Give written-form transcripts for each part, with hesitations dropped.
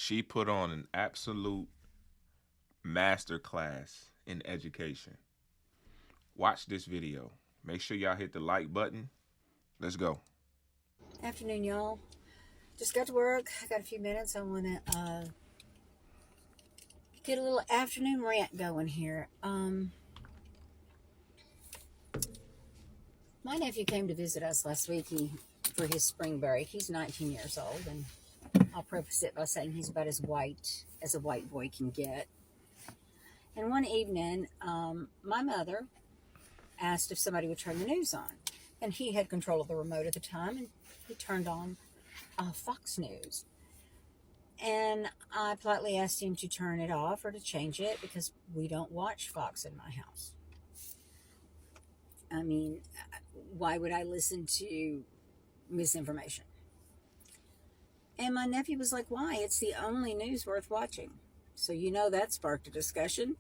She put on an absolute master class in education. Watch this video. Make sure y'all hit the like button. Let's go. Afternoon, y'all. Just got to work. I got a few minutes. I want to get a little afternoon rant going here. My nephew came to visit us last week for his spring break. He's 19 years old, and I'll preface it by saying he's about as white as a white boy can get. And one evening, my mother asked if somebody would turn the news on. And he had control of the remote at the time, and he turned on Fox News. And I politely asked him to turn it off or to change it because we don't watch Fox in my house. I mean, why would I listen to misinformation? And my nephew was like, why? It's the only news worth watching. So, that sparked a discussion.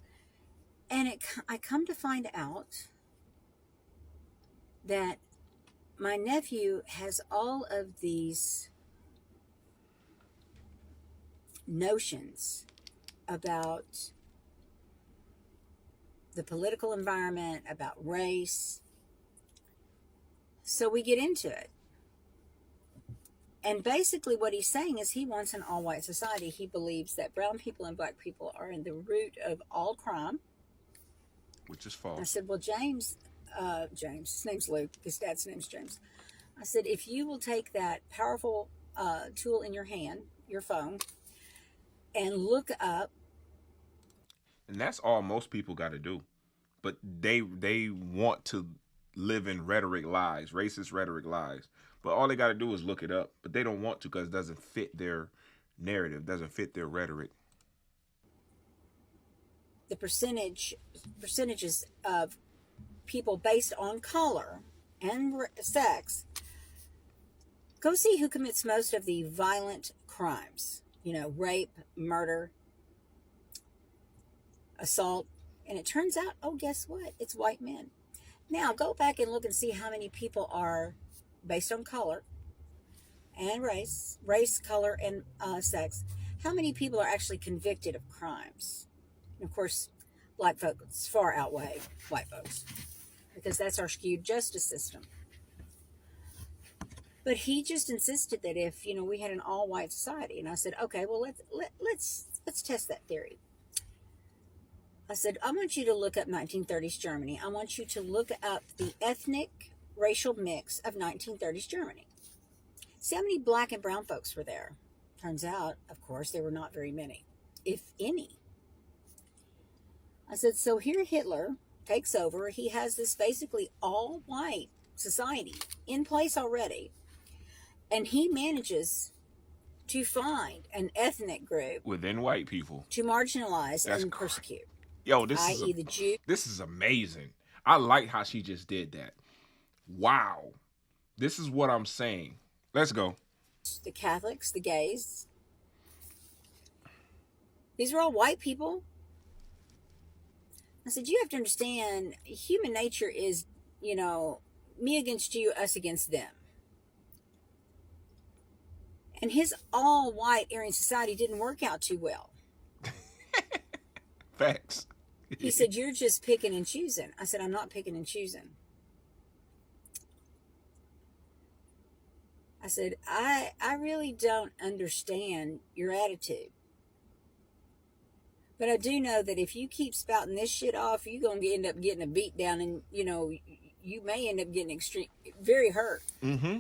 And I come to find out that my nephew has all of these notions about the political environment, about race. So we get into it. And basically what he's saying is he wants an all-white society. He believes that brown people and black people are in the root of all crime. Which is false. I said, well, James, his name's Luke, his dad's name's James. I said, if you will take that powerful tool in your hand, your phone, and look up. And that's all most people got to do. But they want to live in rhetoric lies, racist rhetoric lies. But all they got to do is look it up. But they don't want to because it doesn't fit their narrative, doesn't fit their rhetoric. The percentages of people based on color and sex. Go see who commits most of the violent crimes. Rape, murder, assault. And it turns out, guess what? It's white men. Now, go back and look and see how many people are based on color and race, color, and sex. How many people are actually convicted of crimes? And of course, black folks far outweigh white folks because that's our skewed justice system. But he just insisted that if we had an all-white society, and I said, okay, well let's test that theory. I said, I want you to look up 1930s Germany. I want you to look up the ethnic racial mix of 1930s Germany. See how many black and brown folks were there. Turns out, of course, there were not very many, if any. I said, so here Hitler takes over. He has this basically all-white society in place already. And he manages to find an ethnic group within white people to marginalize and persecute. Yo, this is amazing. I like how she just did that. Wow. This is what I'm saying. Let's go. The Catholics, the gays. These are all white people. I said, you have to understand, human nature is, me against you, us against them. And his all-white Aryan society didn't work out too well. Facts. He said, you're just picking and choosing. I said, I'm not picking and choosing. I said, I really don't understand your attitude. But I do know that if you keep spouting this shit off, you're going to end up getting a beat down and, you may end up getting very hurt. Mm-hmm.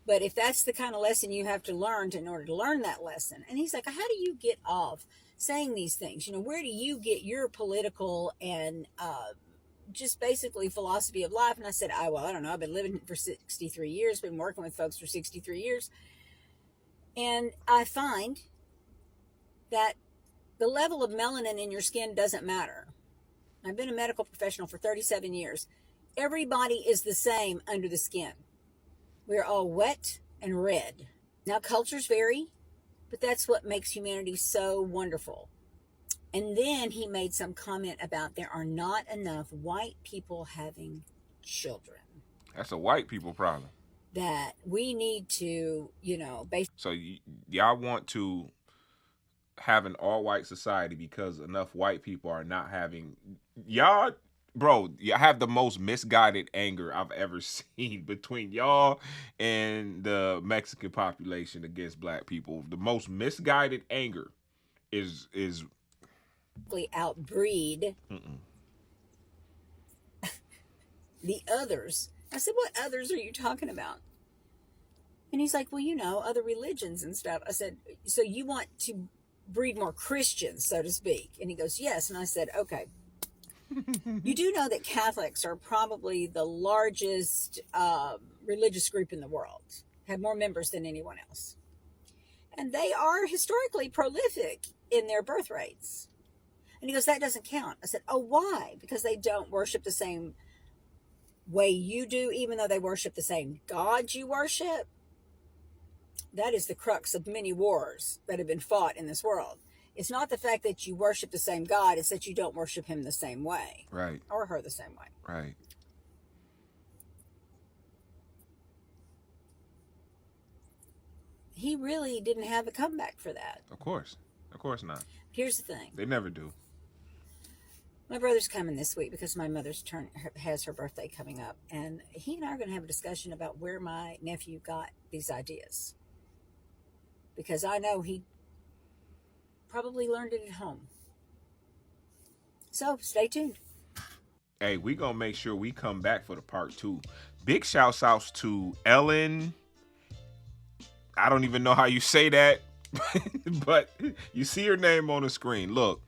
But if that's the kind of lesson you have to learn in order to learn that lesson. And he's like, how do you get off saying these things? Where do you get your political and just basically philosophy of life? And I said, I don't know. I've been living for 63 years, been working with folks for 63 years. And I find that the level of melanin in your skin doesn't matter. I've been a medical professional for 37 years. Everybody is the same under the skin. We're all wet and red. Now, cultures vary, but that's what makes humanity so wonderful. And then he made some comment about there are not enough white people having children. That's a white people problem. That we need to, So y'all want to have an all white society because enough white people are not having y'all. Bro, you have the most misguided anger I've ever seen between y'all and the Mexican population against black people. The most misguided anger is outbreed mm-mm. the others. I said, what others are you talking about? And he's like, well, other religions and stuff. I said, so you want to breed more Christians, so to speak? And he goes, yes. And I said, okay. You do know that Catholics are probably the largest religious group in the world, have more members than anyone else. And they are historically prolific in their birth rates. And he goes, that doesn't count. I said, oh, why? Because they don't worship the same way you do, even though they worship the same God you worship. That is the crux of many wars that have been fought in this world. It's not the fact that you worship the same God, it's that you don't worship him the same way. Right. Or her the same way. Right. He really didn't have a comeback for that. Of course. Of course not. Here's the thing. They never do. My brother's coming this week because my mother's has her birthday coming up. And he and I are going to have a discussion about where my nephew got these ideas. Because I know he probably learned it at home. So stay tuned. Hey, we gonna make sure we come back for the part 2. Big shouts outs to Ellen. I don't even know how you say that, but you see her name on the screen. Look,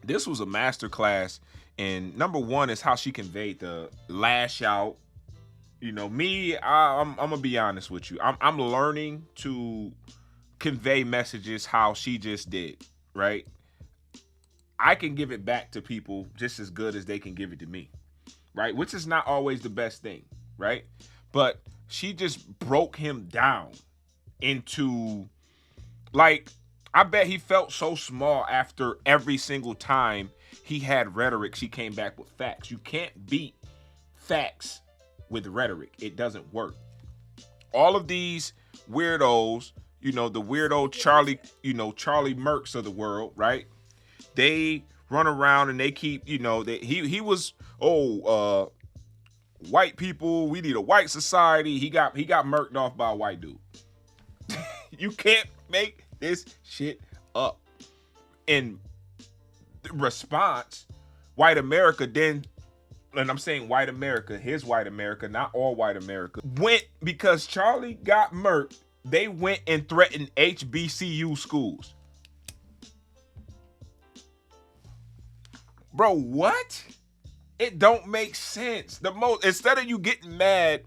this was a masterclass, and number one is how she conveyed the lash out. Me, I'm gonna be honest with you. I'm learning to convey messages how she just did, right? I can give it back to people just as good as they can give it to me, right? Which is not always the best thing, right? But she just broke him down into, like, I bet he felt so small after every single time he had rhetoric. She came back with facts. You can't beat facts with rhetoric. It doesn't work. All of these weirdos, the weirdo Charlie, Charlie Merks of the world, right? They run around and they keep, that he was, white people, we need a white society. He got murked off by a white dude. You can't make this shit up. In response, white America then, and I'm saying white America, his white America, not all white America, went, because Charlie got murked, they went and threatened HBCU schools. Bro, what? It don't make sense. Instead of you getting mad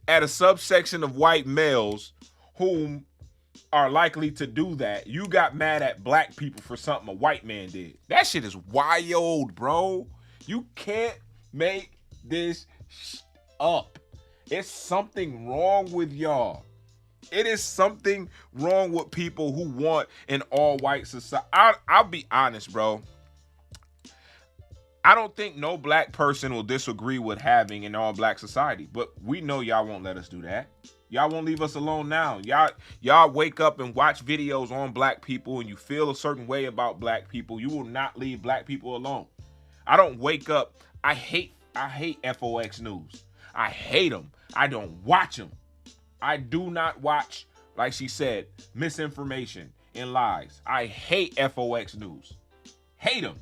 at a subsection of white males whom are likely to do that, you got mad at black people for something a white man did. That shit is wild, bro. You can't make this up. It's something wrong with y'all. It is something wrong with people who want an all-white society. I'll be honest, bro. I don't think no black person will disagree with having an all-black society, but we know y'all won't let us do that. Y'all won't leave us alone now. Y'all wake up and watch videos on black people and you feel a certain way about black people. You will not leave black people alone. I don't wake up. I hate FOX News. I hate them. I don't watch them. I do not watch, like she said, misinformation and lies. I hate FOX News. Hate them.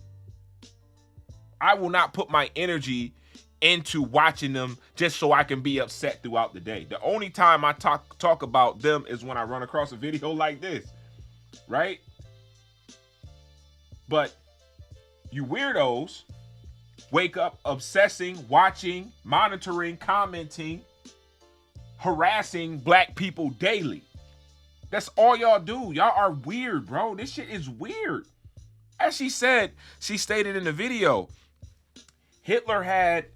I will not put my energy into watching them just so I can be upset throughout the day. The only time I talk about them is when I run across a video like this, right? But you weirdos wake up obsessing, watching, monitoring, commenting, harassing black people daily. That's all y'all do. Y'all are weird, bro. This shit is weird. As she stated in the video, Hitler had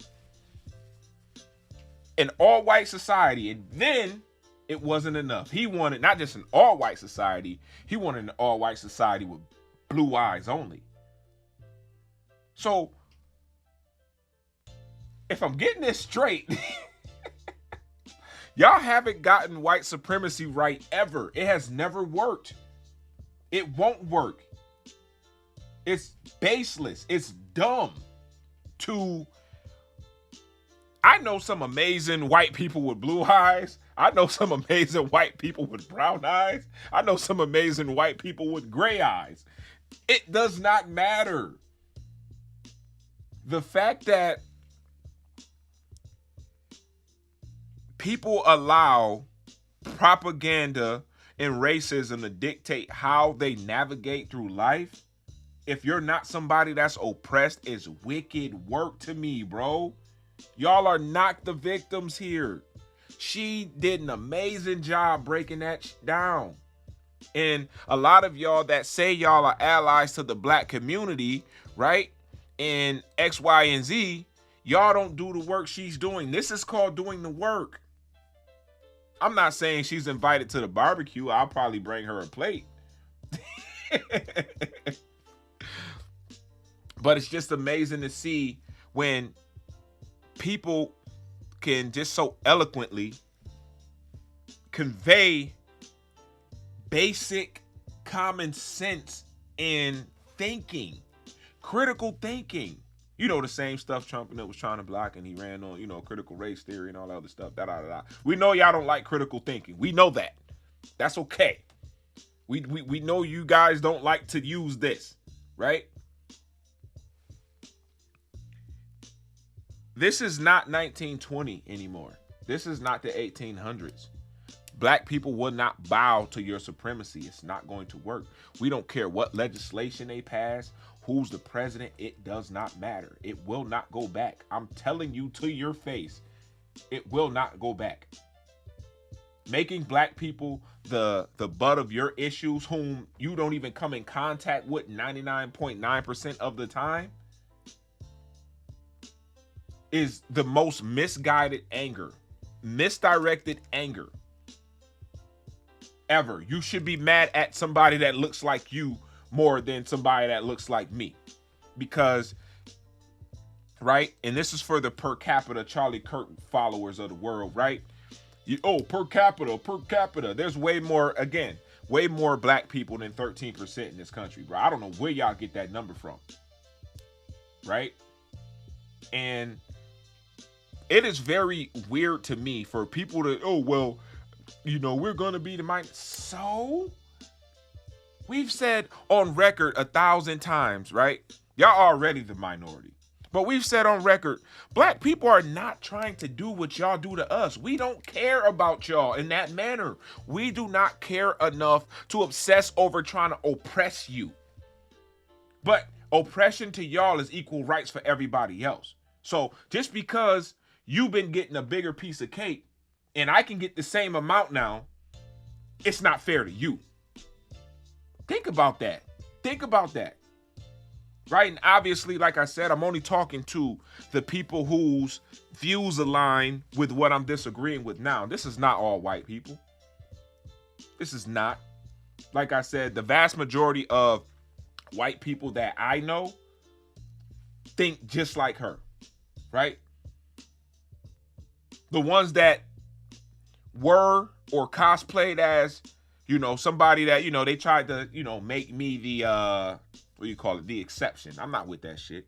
an all-white society, and then it wasn't enough. He wanted not just an all-white society, he wanted an all-white society with blue eyes only. So, if I'm getting this straight, y'all haven't gotten white supremacy right ever. It has never worked. It won't work. It's baseless. It's dumb to. I know some amazing white people with blue eyes. I know some amazing white people with brown eyes. I know some amazing white people with gray eyes. It does not matter. The fact that people allow propaganda and racism to dictate how they navigate through life, if you're not somebody that's oppressed, is wicked work to me, bro. Y'all are not the victims here. She did an amazing job breaking that down. And a lot of y'all that say y'all are allies to the black community, right? And X, Y, and Z, y'all don't do the work she's doing. This is called doing the work. I'm not saying she's invited to the barbecue. I'll probably bring her a plate. But it's just amazing to see when people can just so eloquently convey basic common sense in thinking, critical thinking. You know, the same stuff Trump was trying to block, and he ran on, critical race theory and all that other stuff. We know y'all don't like critical thinking. We know that. That's okay. We know you guys don't like to use this, right? This is not 1920 anymore. This is not the 1800s. Black people will not bow to your supremacy. It's not going to work. We don't care what legislation they pass, who's the president. It does not matter. It will not go back. I'm telling you to your face, it will not go back. Making black people the butt of your issues, whom you don't even come in contact with 99.9% of the time, is the most misguided anger, misdirected anger ever. You should be mad at somebody that looks like you more than somebody that looks like me. Because, right? And this is for the per capita Charlie Kirk followers of the world, right? Per capita. There's way more black people than 13% in this country, bro. I don't know where y'all get that number from. Right? And it is very weird to me for people to, we're going to be the minority. So, we've said on record 1,000 times, right? Y'all already the minority. But we've said on record, black people are not trying to do what y'all do to us. We don't care about y'all in that manner. We do not care enough to obsess over trying to oppress you. But oppression to y'all is equal rights for everybody else. So just because you've been getting a bigger piece of cake and I can get the same amount now, it's not fair to you. Think about that. Right? And obviously, like I said, I'm only talking to the people whose views align with what I'm disagreeing with now. This is not all white people. This is not. Like I said, the vast majority of white people that I know think just like her. Right? The ones that were or cosplayed as, somebody that, they tried to, make me the, the exception. I'm not with that shit.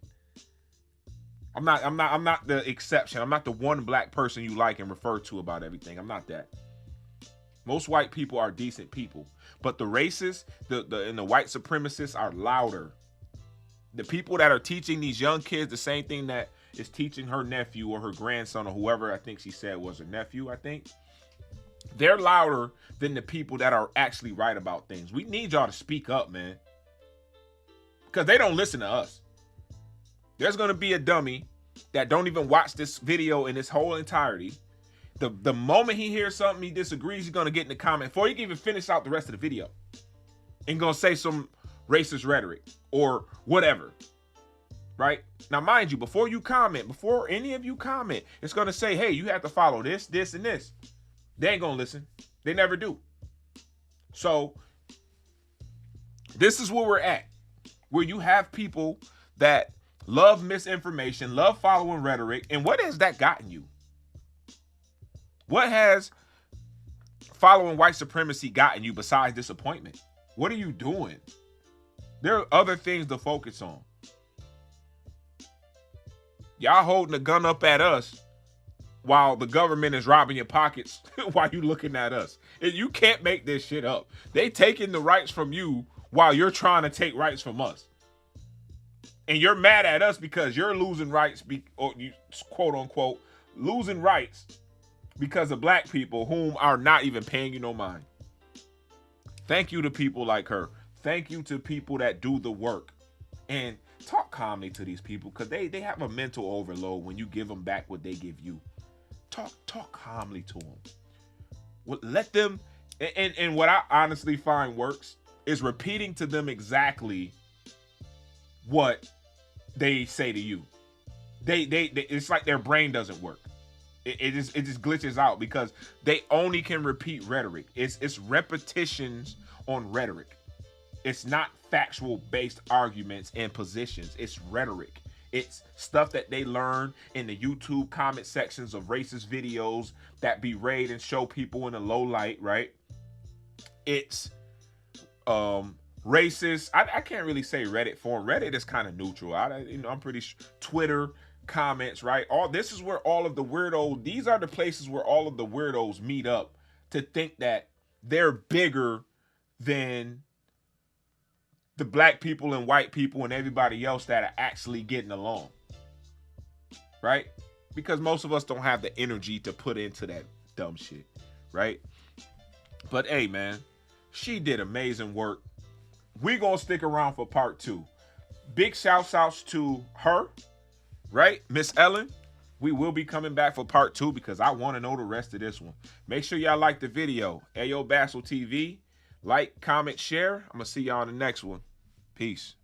I'm not the exception. I'm not the one black person you like and refer to about everything. I'm not that. Most white people are decent people, but the racists, and the white supremacists are louder. The people that are teaching these young kids the same thing that is teaching her nephew or her grandson or whoever I think she said was her nephew, I think. They're louder than the people that are actually right about things. We need y'all to speak up, man. Because they don't listen to us. There's going to be a dummy that don't even watch this video in its whole entirety. The moment he hears something he disagrees, he's going to get in the comment before he can even finish out the rest of the video. And going to say some racist rhetoric or whatever. Right? Now, mind you, before any of you comment, it's going to say, hey, you have to follow this, this, and this. They ain't going to listen. They never do. So, this is where we're at. Where you have people that love misinformation, love following rhetoric. And what has that gotten you? What has following white supremacy gotten you besides disappointment? What are you doing? There are other things to focus on. Y'all holding a gun up at us while the government is robbing your pockets while you looking at us. You can't make this shit up. They taking the rights from you while you're trying to take rights from us. And you're mad at us because you're losing rights, or you quote unquote losing rights because of black people whom are not even paying you no mind. Thank you to people like her. Thank you to people that do the work. And talk calmly to these people, because they have a mental overload when you give them back what they give you. Talk calmly to them. Let them, and what I honestly find works is repeating to them exactly what they say to you. They it's like their brain doesn't work. It just glitches out because they only can repeat rhetoric. It's repetitions on rhetoric. It's not factual based arguments and positions. It's rhetoric. It's stuff that they learn in the YouTube comment sections of racist videos that berate and show people in a low light, right? It's racist. I can't really say Reddit form. Reddit is kind of neutral. I'm pretty sure Twitter comments, right? This is where all of the weirdos. These are the places where all of the weirdos meet up to think that they're bigger than the black people and white people and everybody else that are actually getting along, right? Because most of us don't have the energy to put into that dumb shit, right? But hey, man, she did amazing work. We're gonna stick around for part 2. Big shouts outs to her, right? Miss Ellen. We will be coming back for part 2 because I want to know the rest of this one. Make sure y'all like the video. Ayo Bassel TV. Like, comment, share. I'm gonna see y'all in the next one. Peace.